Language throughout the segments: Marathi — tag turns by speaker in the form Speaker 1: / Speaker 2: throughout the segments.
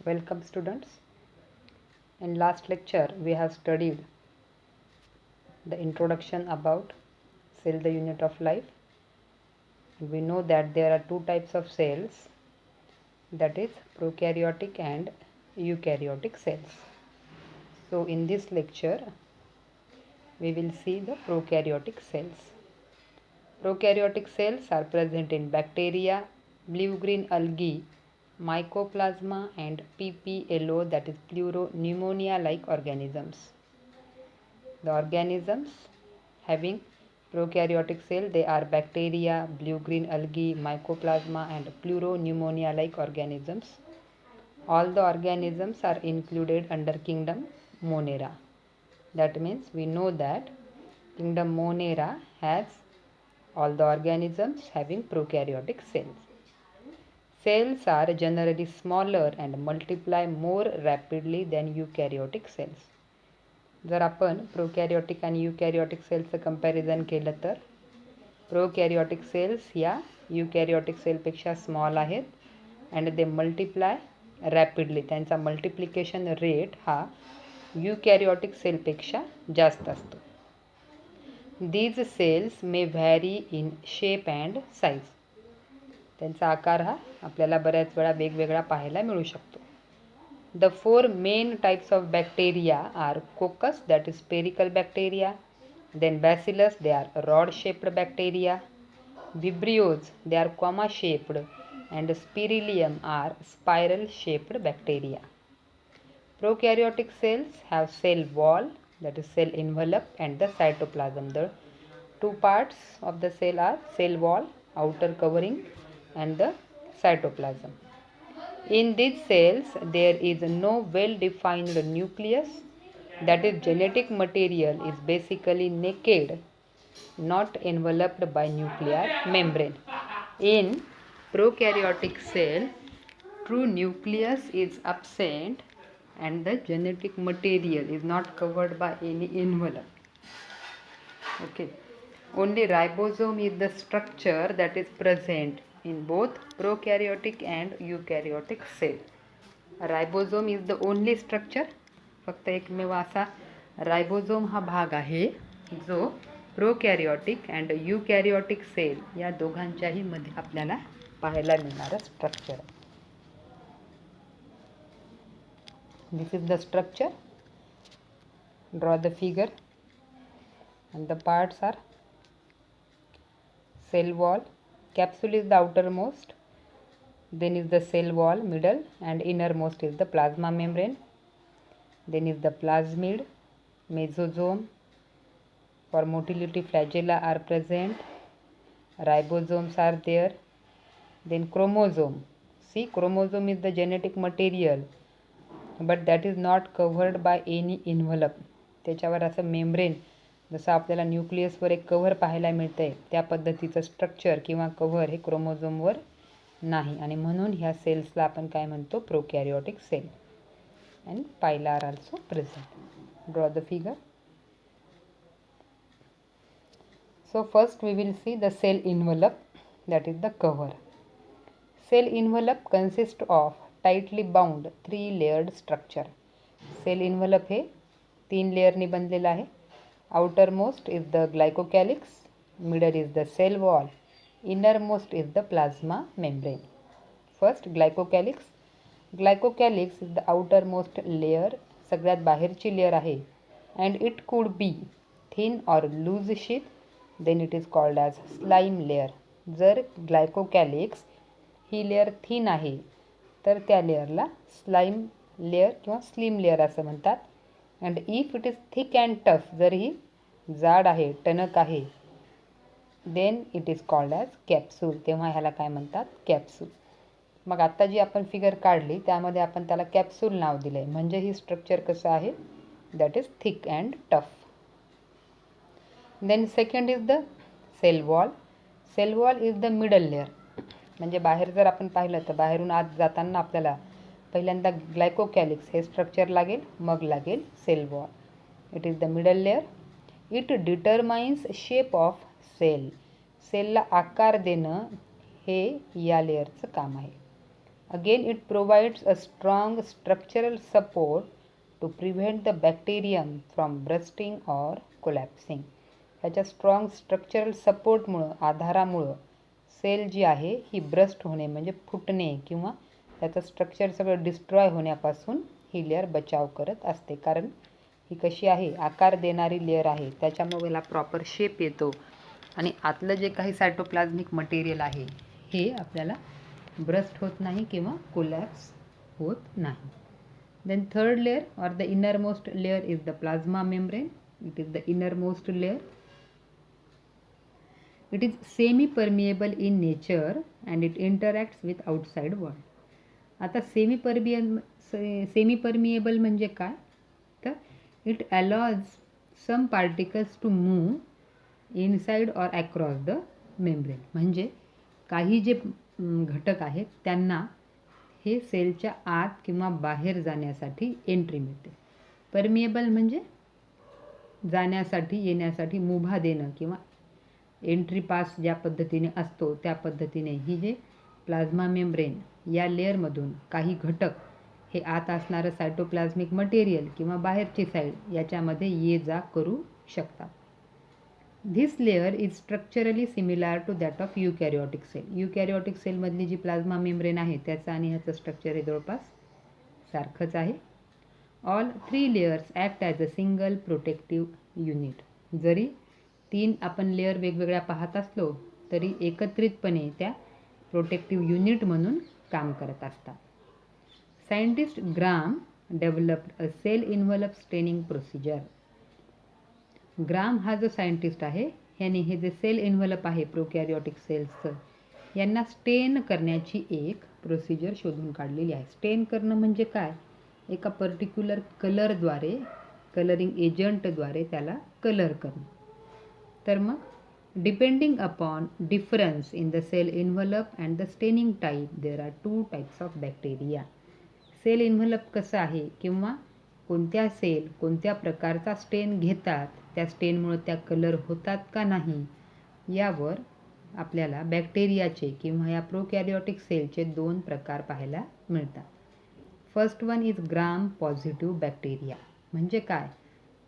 Speaker 1: Welcome students. In last lecture we have studied the introduction about cell, the unit of life. We know that there are two types of cells, that is prokaryotic and eukaryotic cells. So in this lecture we will see the prokaryotic cells. Prokaryotic cells are present in bacteria, blue-green algae, mycoplasma and PPLO, that is pleuropneumonia-like organisms. The organisms having prokaryotic cell, they are bacteria, blue-green algae, mycoplasma and pleuropneumonia-like organisms. All the organisms are included under kingdom Monera. That means we know that kingdom Monera has all the organisms having prokaryotic cells. Cells are generally smaller and multiply more rapidly than eukaryotic cells. जर आपण प्रोकॅरियोटिक आणि यूकॅरियोटिक सेलचं कंपॅरिझन केलं तर प्रोकॅरियोटिक सेल्स या यूकॅरियोटिक सेलपेक्षा स्मॉल आहेत अँड दे मल्टिप्लाय रॅपिडली. त्यांचा मल्टिप्लिकेशन रेट हा यूकॅरियोटिक सेलपेक्षा जास्त असतो. These cells may vary in shape and size. त्यांचा आकार हा आपल्याला बऱ्याच वेळा वेगवेगळा पाहायला मिळू शकतो. The four main types of bacteria are coccus, that is spherical bacteria, then bacillus, they are rod shaped bacteria, vibrios, they are comma shaped, and spirillum are spiral shaped bacteria. Prokaryotic cells have cell wall, that is cell envelope, and the cytoplasm. The two parts of the cell are cell wall, outer covering, and the cytoplasm. In these cells, there is no well-defined nucleus, that is genetic material is basically naked, not enveloped by nuclear membrane. In prokaryotic cell, true nucleus is absent and the genetic material is not covered by any envelope. Okay. Only ribosome is the structure that is present in both prokaryotic and eukaryotic cell. Ribosome is the only structure. फक्त एकमेव असा रायबोझोम हा भाग आहे जो प्रोकॅरियोटिक अँड यूकॅरियोटिक सेल या दोघांच्याही मध्ये आपल्याला पाहायला मिळणारं structure. This is the structure. Draw the figure and the parts are cell wall. Capsule is the outermost, then is the cell wall middle, and innermost is the plasma membrane, then is the plasmid, mesosome. For motility flagella are present, ribosomes are there, then chromosome. See, chromosome is the genetic material but that is not covered by any envelope. त्याच्यावर असं मेम्ब्रेन, जसं आपल्याला न्यूक्लियसवर एक कव्हर पाहायला मिळतंय त्या पद्धतीचं स्ट्रक्चर किंवा कव्हर हे क्रोमोझोमवर नाही आणि म्हणून ह्या सेल्सला आपण काय म्हणतो, prokaryotic cell. And pili are also present. Draw the figure. So first we will see the cell envelope, that is the cover. Cell envelope consists of tightly bound 3-layered structure. Cell envelope हे 3 लेयरनी बनलेला आहे. Outermost is the glycocalyx, middle is the cell wall, innermost is the plasma membrane. First glycocalyx. Glycocalyx is the outermost layer, सगळ्यात बाहेरची लेयर आहे, and it could be thin or loose sheath, then it is called as slime layer. जर ग्लायकोकॅलिक्स ही लेयर थिन आहे तर त्या लेयरला स्लाइम लेयर किंवा स्लिम लेयर असं म्हणतात. And if it is thick and tough, जर ही जाड आहे, टणक आहे, then it is called as capsule. तेव्हा ह्याला काय म्हणतात, कॅप्सूल. मग आत्ता जी आपण फिगर काढली त्यामध्ये आपण त्याला कॅप्सूल नाव दिलं आहे. म्हणजे ही स्ट्रक्चर कसं आहे, that is thick and tough. Then second is the cell wall. Cell wall is the middle layer. म्हणजे बाहेर जर आपण पाहिलं तर बाहेरून आत जाताना आपल्याला पहिल्यांदा ग्लायकोकॅलिक्स हे स्ट्रक्चर लागेल, मग लागेल cell wall. It is the middle layer. It determines shape of cell. सेलला आकार देणं हे या लेयरचं काम आहे. Again, it provides a strong structural support to prevent the bacterium from bursting or collapsing. ह्याच्या स्ट्रॉंग स्ट्रक्चरल सपोर्टमुळं, आधारामुळं सेल जी आहे ही ब्रस्ट होणे म्हणजे फुटणे किंवा त्याचं स्ट्रक्चर सगळं डिस्ट्रॉय होण्यापासून ही लेअर बचाव करत असते. कारण ही कशी आहे, आकार देणारी लेअर आहे, त्याच्यामुळे याला प्रॉपर शेप येतो आणि आतलं जे काही सायटोप्लाझ्मिक मटेरियल आहे हे आपल्याला ब्रस्ट होत नाही किंवा कोलॅप्स होत नाही. Then third layer or the innermost layer is the plasma membrane. It is the innermost layer. It is semi-permeable in nature and it interacts with outside world. आता semi-permeable म्हणजे काय, तर it allows some particles to move inside or across the membrane. म्हणजे काही जे घटक आहेत त्यांना हे सेलच्या आत किंवा बाहेर जाण्यासाठी एंट्री मिळते. परमिएबल म्हणजे जाण्यासाठी येण्यासाठी मुभा देणं किंवा एंट्री पास ज्या पद्धतीने असतो त्या पद्धतीने ही जे प्लाझ्मा मेम्ब्रेन या लेअरमधून काही घटक हे आत असणारं सायटोप्लाझ्मिक मटेरियल किंवा बाहेरची साईड याच्यामध्ये ये जा करू शकतात. This layer is structurally similar to that of eukaryotic cell. Eukaryotic cell मधली जी प्लाझ्मा मेम्ब्रेन आहे त्याचं आणि ह्याचं स्ट्रक्चर हे जवळपास सारखंच आहे. All three layers act as a single protective unit. जरी तीन आपण लेअर वेगवेगळ्या पाहत असलो तरी एकत्रितपणे त्या प्रोटेक्टिव्ह युनिट म्हणून काम करत असतात. सायंटिस्ट ग्राम डेव्हलप्ड अ सेल इन्व्हलप स्टेनिंग प्रोसिजर. ग्राम हा जो सायंटिस्ट आहे ह्याने हे जे सेल इन्व्हलप आहे प्रोकॅरियोटिक सेल्सचं यांना स्टेन करण्याची एक प्रोसिजर शोधून काढलेली आहे. स्टेन करणं म्हणजे काय, एका पर्टिक्युलर कलरद्वारे, कलरिंग एजंटद्वारे त्याला कलर करणं. तर मग depending upon difference in the cell envelope and the staining type there are 2 types of bacteria. Cell envelope कसं आहे किंवा कोणत्या सेल कोणत्या प्रकारचा स्टेन घेतात, त्या स्टेनमुळे त्या कलर होतात का नाही यावर आपल्याला बॅक्टेरियाचे किंवा या प्रोकॅरियोटिक सेलचे 2 प्रकार पाहायला मिळतात. First one is Gram positive bacteria. म्हणजे काय,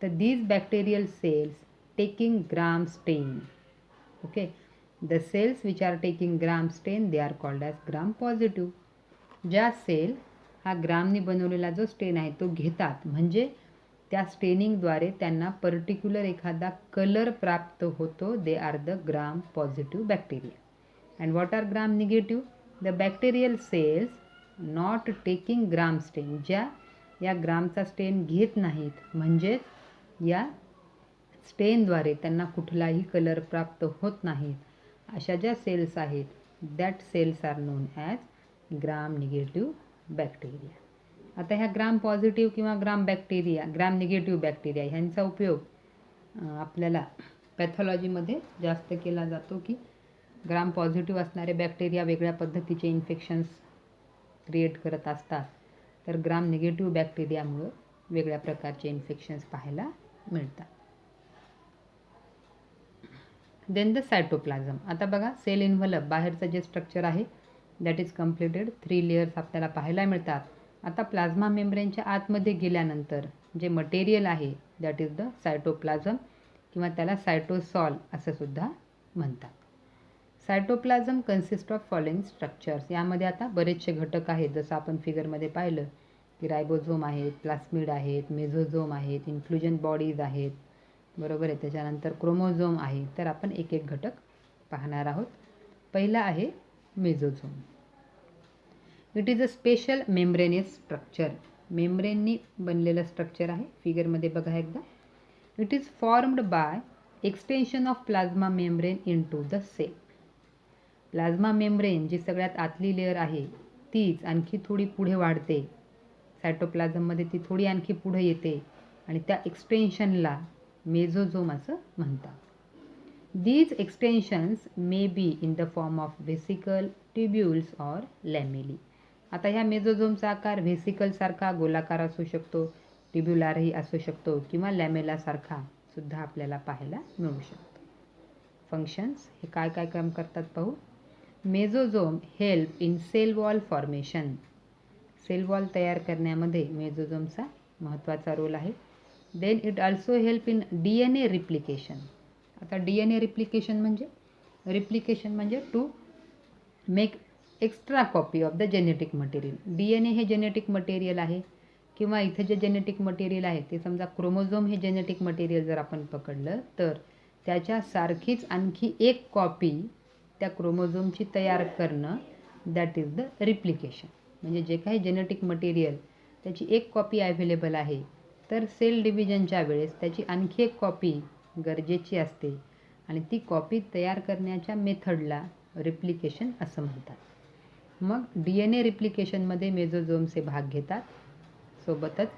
Speaker 1: तर these bacterial cells taking Gram stain. Okay, the cells which are taking Gram stain they are called as Gram positive. ज्या सेल हा ग्रामने बनवलेला जो स्टेन आहे तो घेतात म्हणजे त्या स्टेनिंगद्वारे त्यांना पर्टिक्युलर एखादा कलर प्राप्त होतो, they are the Gram positive bacteria. And what are Gram negative, the bacterial cells not taking Gram stain. ज्या या ग्रामचा स्टेन घेत नाहीत म्हणजेच या स्टेनद्वारे त्यांना कुठलाही कलर प्राप्त होत नाहीत, अशा ज्या सेल्स आहेत that cells are known as gram negative bacteria. आता ह्या ग्राम पॉझिटिव्ह किंवा ग्राम निगेटिव्ह बॅक्टेरिया ह्यांचा उपयोग आपल्याला पॅथॉलॉजीमध्ये जास्त केला जातो की ग्राम पॉझिटिव्ह असणारे बॅक्टेरिया वेगळ्या पद्धतीचे इन्फेक्शन्स क्रिएट करत असतात, तर ग्राम निगेटिव्ह बॅक्टेरियामुळं वेगळ्या प्रकारचे इन्फेक्शन्स पाहायला मिळतात. Then the cytoplasm. आता बघा, सेल इन्व्हलप बाहेरचं जे स्ट्रक्चर आहे दॅट इज कम्प्लिटेड. 3 लेयर्स आपल्याला पाहायला मिळतात. आता प्लाझ्मा मेम्ब्रेनच्या आतमध्ये गेल्यानंतर जे मटेरियल आहे दॅट इज द सायटोप्लाझम किंवा त्याला सायटोसॉल असं सुद्धा म्हणतात. Cytoplasm consist of following structures. यामध्ये आता बरेचसे घटक आहेत, जसं आपण फिगरमध्ये पाहिलं की रायबोझोम आहेत, प्लास्मिड आहेत, मेझोझोम आहेत, इन्फ्युजन बॉडीज आहेत, बरोबर आहे. त्याच्यानंतर क्रोमोझोम आहे. तर आपण एक एक घटक पाहणार आहोत. पहिला आहे mesosome. It is a special membranous structure. मेम्ब्रेननी बनलेलं स्ट्रक्चर आहे. फिगरमध्ये बघा एकदा. It is formed by extension of plasma membrane into the cell. Plasma membrane जी सगळ्यात आतली लेअर आहे तीच आणखी थोडी पुढे वाढते सायटोप्लाझममध्ये, ती थोडी आणखी पुढे येते आणि त्या एक्सटेन्शनला मेझोझोम असं म्हणतात. These extensions may be in the form of vesicle, tubules or lamellae. आता ह्या मेझोझोमचा आकार व्हेसिकल सारखा गोलाकार असू शकतो, ट्युब्युलारही असू शकतो किंवा लॅमेला सारखा सुद्धा आपल्याला पाहायला मिळू शकतो. फंक्शन्स हे काय काय काम करतात पाहू. Mesosome help in cell wall formation. Cell wall तयार करण्यामध्ये मेझोझोमचा महत्त्वाचा रोल आहे. Then it also help in DNA replication. आता DNA रिप्लिकेशन म्हणजे to make extra copy of the genetic material. DNA हे जेनेटिक मटेरियल आहे, किंवा इथे जे जेनेटिक मटेरियल आहे ते समजा क्रोमोझोम हे जेनेटिक मटेरियल जर आपण पकडलं तर त्याच्यासारखीच आणखी एक कॉपी त्या क्रोमोझोमची तयार करणं, दॅट इज द रिप्लिकेशन. म्हणजे जे काही जेनेटिक मटेरियल त्याची एक कॉपी अवेलेबल आहे, तर सेल डिव्हिजनच्या वेळेस त्याची आणखी एक कॉपी गरजेची असते, आणि ती कॉपी तयार करण्याच्या मेथडला रिप्लिकेशन असं म्हणतात. मग DNA रिप्लिकेशनमध्ये मेझोझोमचे भाग घेतात. सोबतच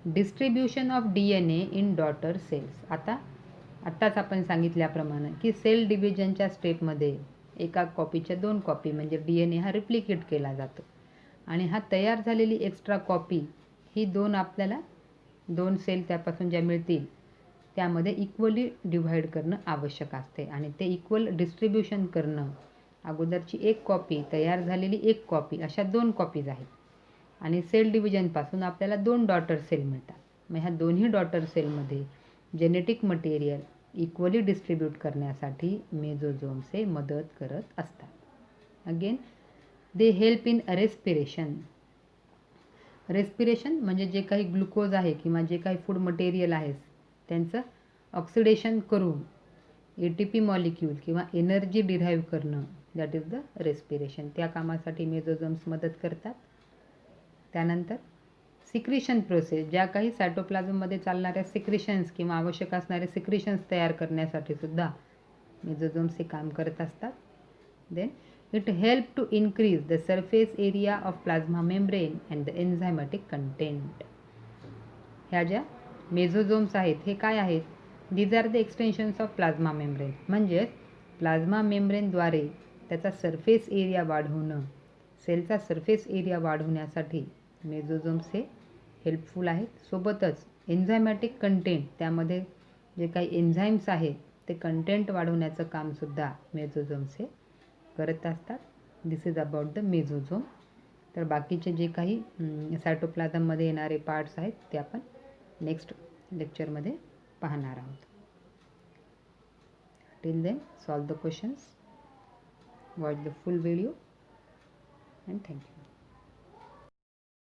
Speaker 1: distribution of DNA in daughter cells. आत्ताच आपण सांगितल्याप्रमाणे की सेल डिव्हिजनच्या स्टेपमध्ये एका कॉपीच्या 2 कॉपी म्हणजे DNA हा रिप्लिकेट केला जातो, आणि हा तयार झालेली एक्स्ट्रा कॉपी ही आपल्याला 2 सेल त्यापासून ज्या मिळतील त्यामध्ये इक्वली डिव्हाइड करणं आवश्यक असते, आणि ते इक्वल डिस्ट्रीब्युशन करणं, अगोदरची एक कॉपी, तयार झालेली एक कॉपी, अशा 2 कॉपीज आहेत, आणि सेल डिव्हिजनपासून आपल्याला 2 डॉटर सेल मिळतात. मग ह्या दोन्ही डॉटर सेलमध्ये जेनेटिक मटेरियल इक्वली डिस्ट्रीब्यूट करण्यासाठी मेझोझोमचे मदत करत असतात. Again they help in respiration. Respiration म्हणजे जे काही ग्लुकोज आहे किंवा जे काही फूड मटेरियल आहे त्यांचं ऑक्सिडेशन करून ATP मॉलिक्यूल किंवा एनर्जी डिराईव्ह करणं, दॅट इज द रेस्पिरेशन. त्या कामासाठी मेझोझोम्स मदत करतात. त्यानंतर सिक्रिशन प्रोसेस, ज्या काही सायटोप्लाझममध्ये चालणाऱ्या सिक्रिशन्स किंवा आवश्यक असणारे सिक्रिशन्स तयार करण्यासाठी सुद्धा मेझोझोम्स हे काम करत असतात. Then it help to increase the surface area of plasma membrane and the enzymatic content. ह्या ज्या मेझोझोम्स आहेत हे काय आहेत? These are the extensions of plasma membrane. म्हणजेच प्लाझ्मा मेम्ब्रेनद्वारे त्याचा सरफेस एरिया वाढवणं, सेलचा सरफेस एरिया वाढवण्यासाठी मेझोझोम्स हे हेल्पफुल आहेत. सोबतच एन्झायमॅटिक कंटेंट, त्यामध्ये जे काही एन्झाईम्स आहेत ते कंटेंट वाढवण्याचं कामसुद्धा मेझोझोम्स हे करत असतात. दिस इज अबाउट द मेझोझोम. तर बाकीचे जे काही सायटोप्लाझममध्ये येणारे पार्ट्स आहेत ते आपण नेक्स्ट लेक्चरमध्ये पाहणार आहोत. Till then solve the questions, watch the full video, and thank you.